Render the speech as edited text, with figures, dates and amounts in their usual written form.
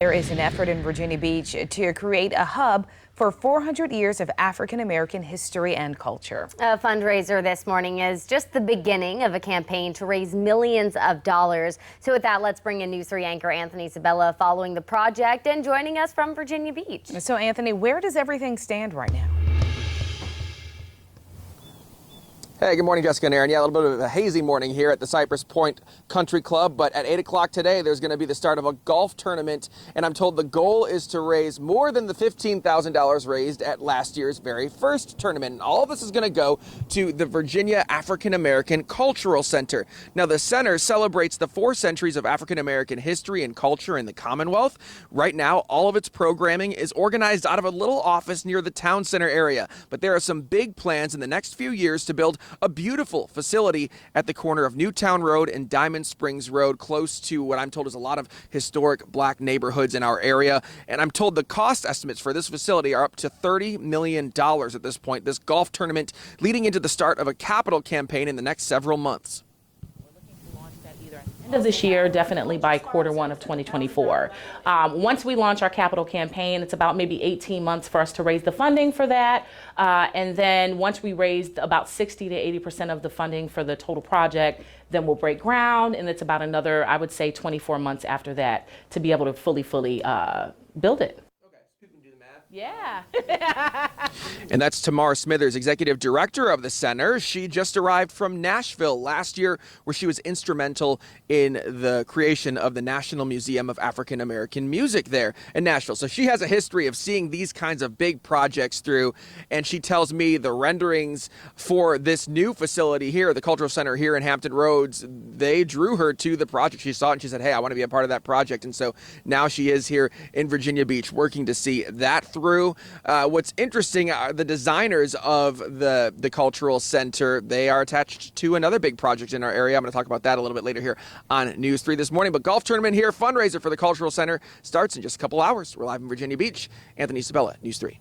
There is an effort in Virginia Beach to create a hub for 400 years of African American history and culture. A fundraiser this morning is just the beginning of a campaign to raise millions of dollars. So with that, let's bring in News 3 anchor Anthony Sabella following the project and joining us from Virginia Beach. So Anthony, where does everything stand right now? Hey, good morning, Jessica and Aaron. Yeah, a little bit of a hazy morning here at the Cypress Point Country Club, but at 8 o'clock today, there's going to be the start of a golf tournament, and I'm told the goal is to raise more than the $15,000 raised at last year's very first tournament. And all of this is going to go to the Virginia African American Cultural Center. Now, the center celebrates the 4 centuries of African American history and culture in the Commonwealth. Right now, all of its programming is organized out of a little office near the town center area, but there are some big plans in the next few years to build a beautiful facility at the corner of Newtown Road and Diamond Springs Road, close to what I'm told is a lot of historic black neighborhoods in our area. And I'm told the cost estimates for this facility are up to $30 million at this point. This golf tournament leading into the start of a capital campaign in the next several months. End of this year, definitely by Q1 of 2024. Once we launch our capital campaign, it's about maybe 18 months for us to raise the funding for that. And then once we raised about 60 to 80% of the funding for the total project, then we'll break ground. And it's about another, I would say, 24 months after that to be able to fully build it. Yeah. And that's Tamara Smithers, Executive Director of the Center. She just arrived from Nashville last year, where she was instrumental in the creation of the National Museum of African American Music there in Nashville. So she has a history of seeing these kinds of big projects through. And she tells me the renderings for this new facility here, the Cultural Center here in Hampton Roads, they drew her to the project. She saw it and she said, hey, I want to be a part of that project. And so now she is here in Virginia Beach working to see that through. What's interesting are the designers of the Cultural Center. They are attached to another big project in our area. I'm going to talk about that a little bit later here on News 3 this morning. But golf tournament here, fundraiser for the Cultural Center starts in just a couple hours. We're live in Virginia Beach. Anthony Sabella, News 3.